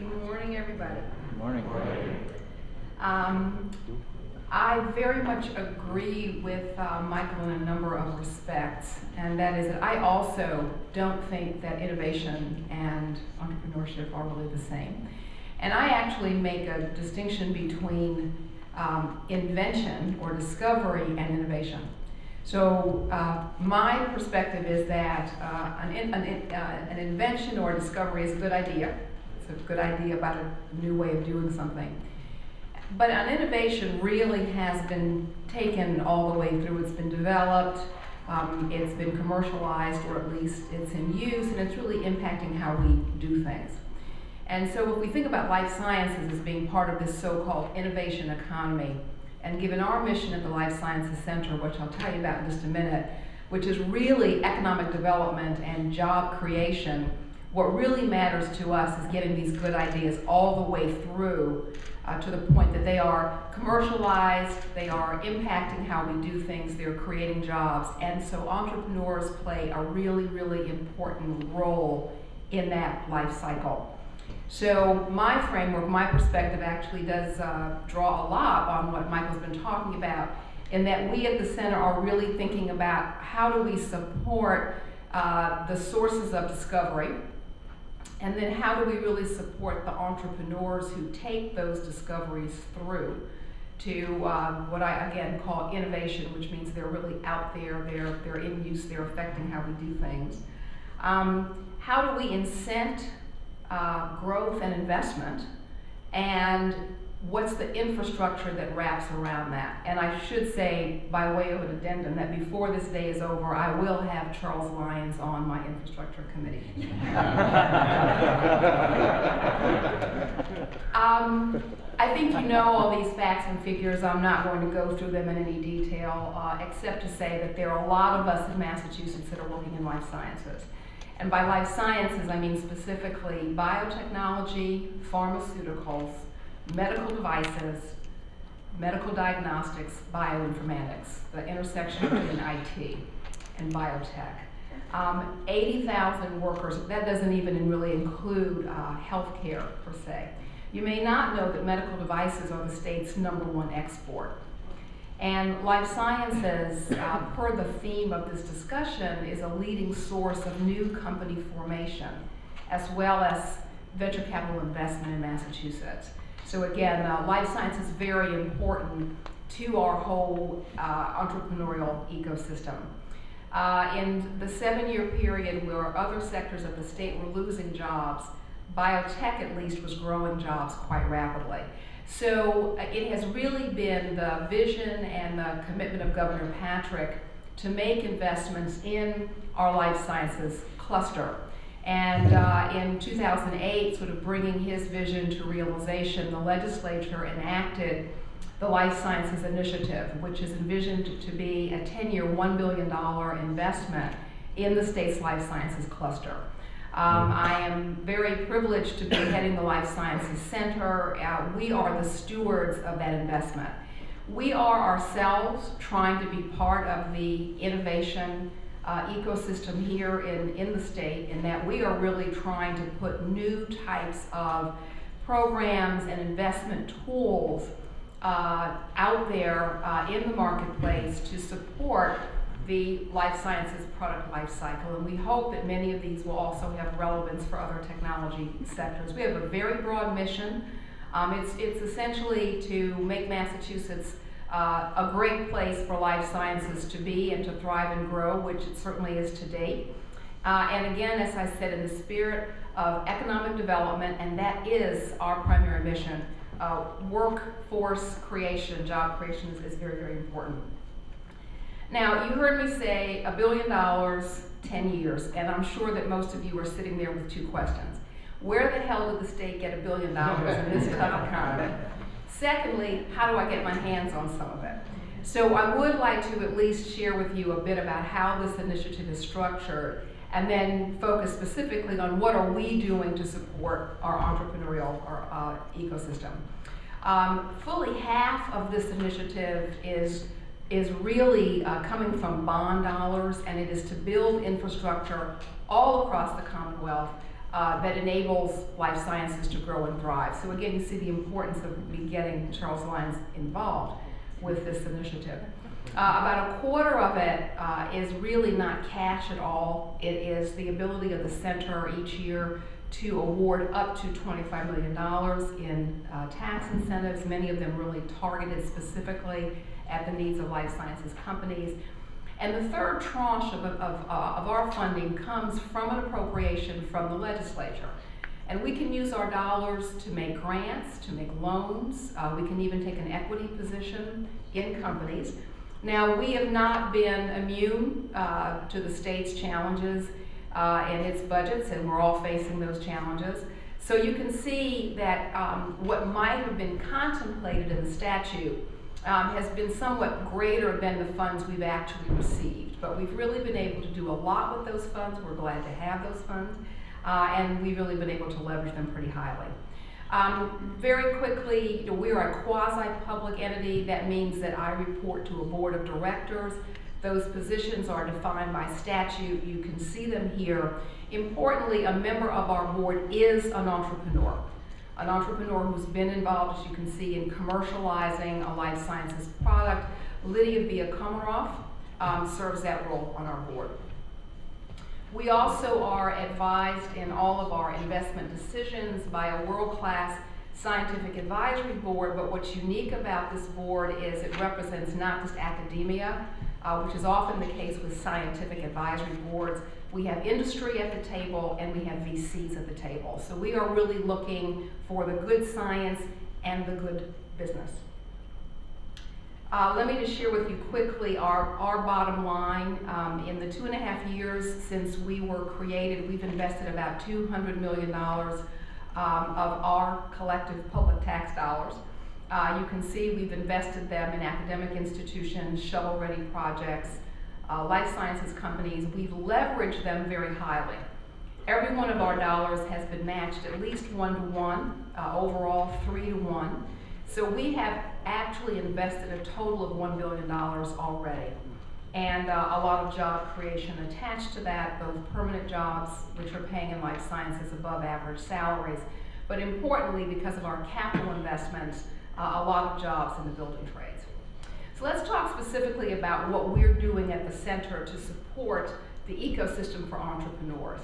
Good morning, everybody. Good morning. I very much agree with Michael in a number of respects, and that is that I also don't think that innovation and entrepreneurship are really the same. And I actually make a distinction between invention or discovery and innovation. So my perspective is that an invention or discovery is a good idea. It's a good idea about a new way of doing something. But an innovation really has been taken all the way through. It's been developed, it's been commercialized, or at least it's in use, and it's really impacting how we do things. And so if we think about life sciences as being part of this so-called innovation economy, and given our mission at the Life Sciences Center, which I'll tell you about in just a minute, which is really economic development and job creation, what really matters to us is getting these good ideas all the way through to the point that they are commercialized, they are impacting how we do things, they're creating jobs. And so entrepreneurs play a really, really important role in that life cycle. So my framework, my perspective actually does draw a lot on what Michael's been talking about, in that we at the center are really thinking about how do we support the sources of discovery, and then how do we really support the entrepreneurs who take those discoveries through to what I again call innovation, which means they're really out there, they're in use, they're affecting how we do things. How do we incent growth and investment, and what's the infrastructure that wraps around that? And I should say, by way of an addendum, that before this day is over, I will have Charles Lyons on my infrastructure committee. I think you know all these facts and figures. I'm not going to go through them in any detail, except to say that there are a lot of us in Massachusetts that are working in life sciences. And by life sciences, I mean specifically biotechnology, pharmaceuticals, medical devices, medical diagnostics, bioinformatics, the intersection between IT and biotech. 80,000 workers, that doesn't even really include healthcare per se. You may not know that medical devices are the state's #1 export. And life sciences, per the theme of this discussion, is a leading source of new company formation, as well as venture capital investment in Massachusetts. So again, life science is very important to our whole entrepreneurial ecosystem. In the 7-year period where other sectors of the state were losing jobs, biotech at least was growing jobs quite rapidly. So it has really been the vision and the commitment of Governor Patrick to make investments in our life sciences cluster. And in 2008, sort of bringing his vision to realization, the legislature enacted the Life Sciences Initiative, which is envisioned to be a 10-year, $1 billion investment in the state's life sciences cluster. I am very privileged to be heading the Life Sciences Center. We are the stewards of that investment. We are ourselves trying to be part of the innovation ecosystem here in the state, in that we are really trying to put new types of programs and investment tools out there in the marketplace to support the life sciences product life cycle, and we hope that many of these will also have relevance for other technology sectors. We have a very broad mission. It's essentially to make Massachusetts a great place for life sciences to be and to thrive and grow, which it certainly is to date. And again, as I said, in the spirit of economic development, and that is our primary mission. Workforce creation, job creation is very, very important. Now, you heard me say $1 billion, 10 years, and I'm sure that most of you are sitting there with two questions. Where the hell did the state get $1 billion in this tough economy? Secondly, how do I get my hands on some of it? So I would like to at least share with you a bit about how this initiative is structured, and then focus specifically on what are we doing to support our entrepreneurial ecosystem. Fully half of this initiative is really coming from bond dollars, and it is to build infrastructure all across the Commonwealth that enables life sciences to grow and thrive. So again, you see the importance of me getting Charles Lyons involved with this initiative. About a quarter of it is really not cash at all. It is the ability of the center each year to award up to $25 million in tax incentives, many of them really targeted specifically at the needs of life sciences companies. And the third tranche of our funding comes from an appropriation from the legislature. And we can use our dollars to make grants, to make loans. We can even take an equity position in companies. Now, we have not been immune to the state's challenges in its budgets, and we're all facing those challenges. So you can see that what might have been contemplated in the statute has been somewhat greater than the funds we've actually received. But we've really been able to do a lot with those funds. We're glad to have those funds. And we've really been able to leverage them pretty highly. Very quickly, we are a quasi-public entity. That means that I report to a board of directors. Those positions are defined by statute. You can see them here. Importantly, a member of our board is an entrepreneur who's been involved, as you can see, in commercializing a life sciences product. Lydia Via-Komarov serves that role on our board. We also are advised in all of our investment decisions by a world-class scientific advisory board, but what's unique about this board is it represents not just academia, which is often the case with scientific advisory boards. We have industry at the table and we have VCs at the table. So we are really looking for the good science and the good business. Let me just share with you quickly our bottom line. In the 2.5 years since we were created, we've invested about $200 million of our collective public tax dollars. You can see we've invested them in academic institutions, shovel-ready projects, life sciences companies. We've leveraged them very highly. Every one of our dollars has been matched at least 1-to-1, overall 3-to-1. So we have actually invested a total of $1 billion already. And a lot of job creation attached to that, both permanent jobs, which are paying in life sciences above average salaries, but importantly, because of our capital investments, a lot of jobs in the building trades. So let's talk specifically about what we're doing at the center to support the ecosystem for entrepreneurs.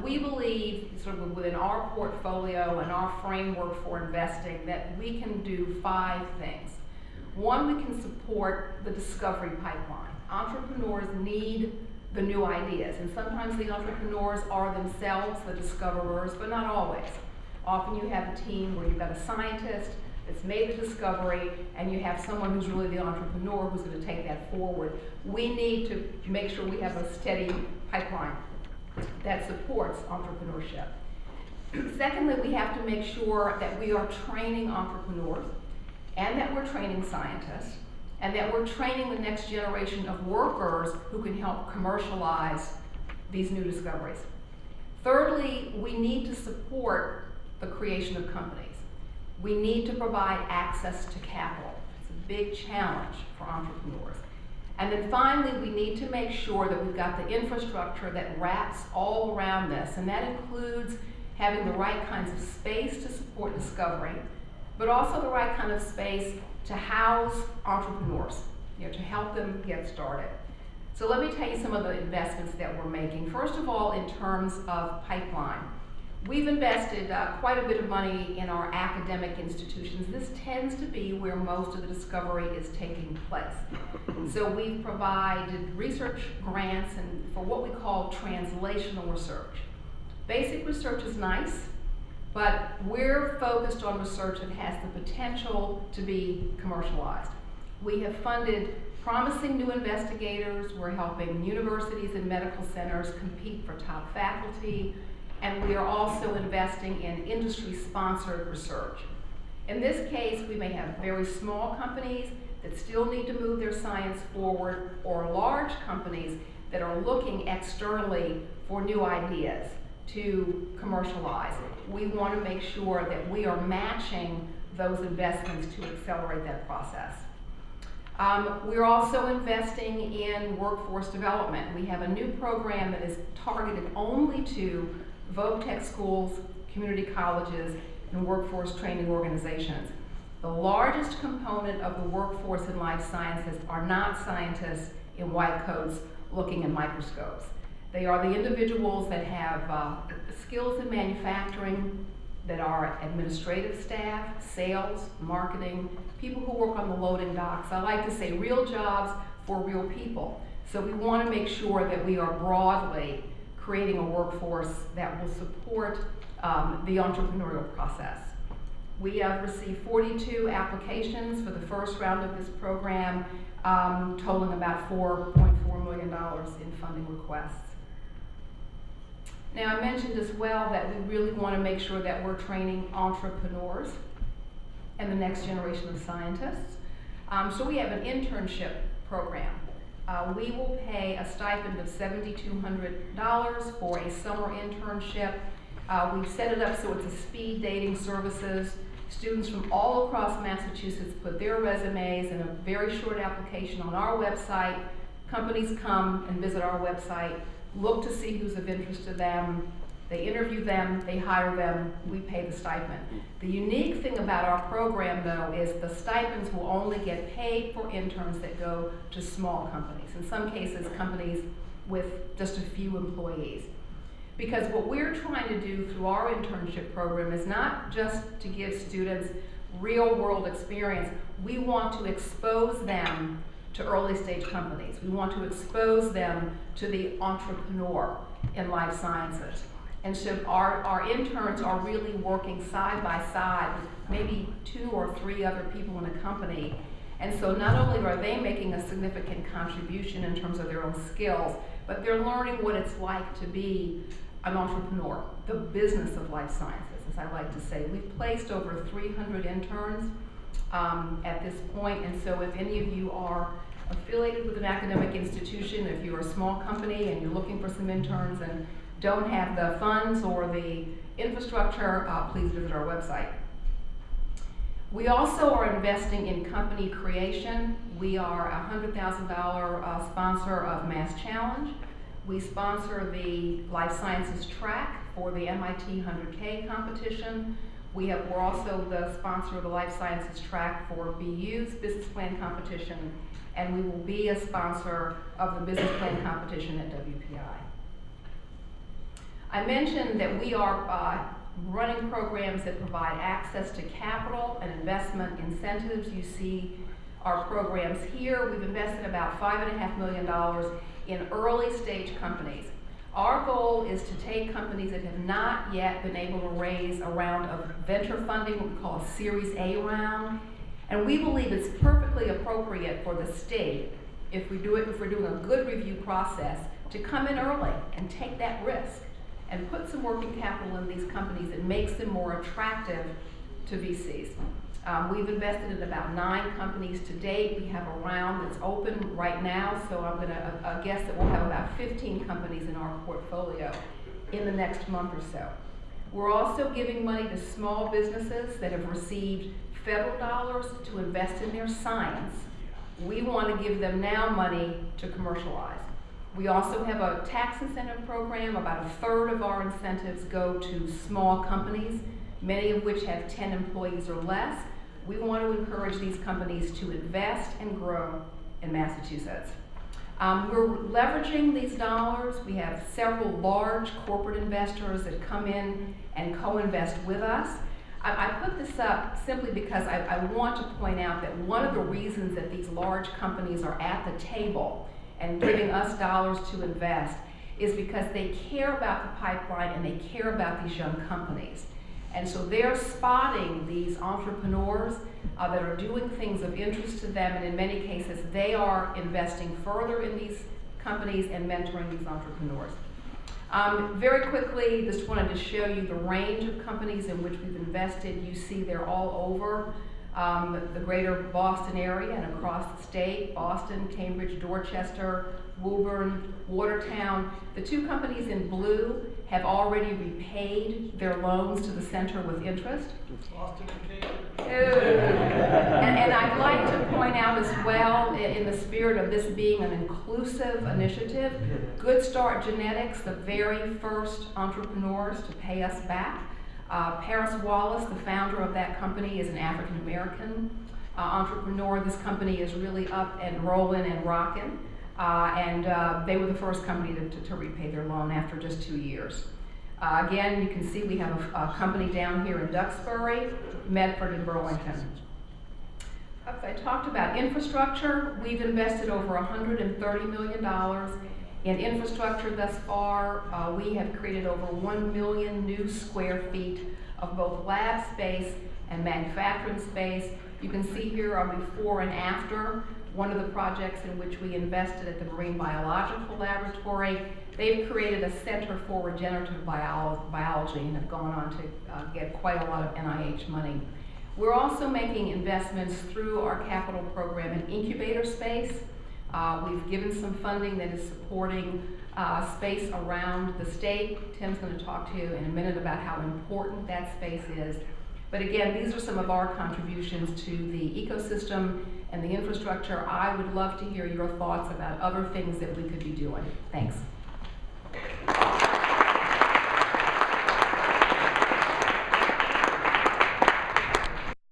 We believe, sort of within our portfolio and our framework for investing, that we can do 5 things. One, we can support the discovery pipeline. Entrepreneurs need the new ideas, and sometimes the entrepreneurs are themselves the discoverers, but not always. Often you have a team where you've got a scientist that's made the discovery, and you have someone who's really the entrepreneur who's going to take that forward. We need to make sure we have a steady pipeline that supports entrepreneurship. Secondly, we have to make sure that we are training entrepreneurs, and that we're training scientists, and that we're training the next generation of workers who can help commercialize these new discoveries. Thirdly, we need to support the creation of companies. We need to provide access to capital. It's a big challenge for entrepreneurs. And then finally, we need to make sure that we've got the infrastructure that wraps all around this, and that includes having the right kinds of space to support discovery, but also the right kind of space to house entrepreneurs, to help them get started. So let me tell you some of the investments that we're making. First of all, in terms of pipeline. We've invested quite a bit of money in our academic institutions. This tends to be where most of the discovery is taking place. So we provided research grants and for what we call translational research. Basic research is nice, but we're focused on research that has the potential to be commercialized. We have funded promising new investigators. We're helping universities and medical centers compete for top faculty. And we are also investing in industry-sponsored research. In this case, we may have very small companies that still need to move their science forward, or large companies that are looking externally for new ideas to commercialize. We want to make sure that we are matching those investments to accelerate that process. We're also investing in workforce development. We have a new program that is targeted only to voc tech schools, community colleges, and workforce training organizations. The largest component of the workforce in life sciences are not scientists in white coats looking in microscopes. They are the individuals that have skills in manufacturing, that are administrative staff, sales, marketing, people who work on the loading docks. I like to say real jobs for real people. So we want to make sure that we are broadly creating a workforce that will support the entrepreneurial process. We have received 42 applications for the first round of this program, totaling about $4.4 million in funding requests. Now, I mentioned as well that we really want to make sure that we're training entrepreneurs and the next generation of scientists. So we have an internship program. We will pay a stipend of $7,200 for a summer internship. We've set it up so it's a speed dating services. Students from all across Massachusetts put their resumes in a very short application on our website. Companies come and visit our website, look to see who's of interest to them, they interview them, they hire them, we pay the stipend. The unique thing about our program, though, is the stipends will only get paid for interns that go to small companies, in some cases companies with just a few employees. Because what we're trying to do through our internship program is not just to give students real world experience, we want to expose them to early stage companies. We want to expose them to the entrepreneur in life sciences. And so our interns are really working side by side with maybe 2 or 3 other people in a company. And so not only are they making a significant contribution in terms of their own skills, but they're learning what it's like to be an entrepreneur, the business of life sciences, as I like to say. We've placed over 300 interns at this point, and so if any of you are affiliated with an academic institution, if you're a small company and you're looking for some interns and don't have the funds or the infrastructure, please visit our website. We also are investing in company creation. We are a $100,000 sponsor of Mass Challenge. We sponsor the Life Sciences track for the MIT 100K competition. We're also the sponsor of the Life Sciences track for BU's business plan competition, and we will be a sponsor of the business plan competition at WPI. I mentioned that we are running programs that provide access to capital and investment incentives. You see our programs here. We've invested about $5.5 million in early stage companies. Our goal is to take companies that have not yet been able to raise a round of venture funding, what we call a Series A round, and we believe it's perfectly appropriate for the state, if we're doing a good review process, to come in early and take that risk and put some working capital in these companies that makes them more attractive to VCs. We've invested in about 9 companies to date. We have a round that's open right now, so I'm going to guess that we'll have about 15 companies in our portfolio in the next month or so. We're also giving money to small businesses that have received federal dollars to invest in their science. We want to give them now money to commercialize. We also have a tax incentive program. About 1/3 of our incentives go to small companies, many of which have 10 employees or less. We want to encourage these companies to invest and grow in Massachusetts. We're leveraging these dollars. We have several large corporate investors that come in and co-invest with us. I put this up simply because I want to point out that one of the reasons that these large companies are at the table and giving us dollars to invest is because they care about the pipeline and they care about these young companies. And so they're spotting these entrepreneurs that are doing things of interest to them, and in many cases they are investing further in these companies and mentoring these entrepreneurs. Very quickly, just wanted to show you the range of companies in which we've invested. You see they're all over the greater Boston area and across the state: Boston, Cambridge, Dorchester, Woburn, Watertown. The 2 companies in blue have already repaid their loans to the center with interest. And I'd like to point out as well, in the spirit of this being an inclusive initiative, Good Start Genetics, the very first entrepreneurs to pay us back. Paris Wallace, the founder of that company, is an African American entrepreneur. This company is really up and rolling and rocking. They were the first company to repay their loan after just 2 years. Again, you can see we have a company down here in Duxbury, Medford, and Burlington. I talked about infrastructure. We've invested over $130 million in infrastructure thus far. We have created over 1 million new square feet of both lab space and manufacturing space. You can see here our before and after. One of the projects in which we invested at the Marine Biological Laboratory. They've created a Center for Regenerative Biology and have gone on to get quite a lot of NIH money. We're also making investments through our capital program in incubator space. We've given some funding that is supporting space around the state. Tim's going to talk to you in a minute about how important that space is. But again, these are some of our contributions to the ecosystem and the infrastructure. I would love to hear your thoughts about other things that we could be doing. Thanks.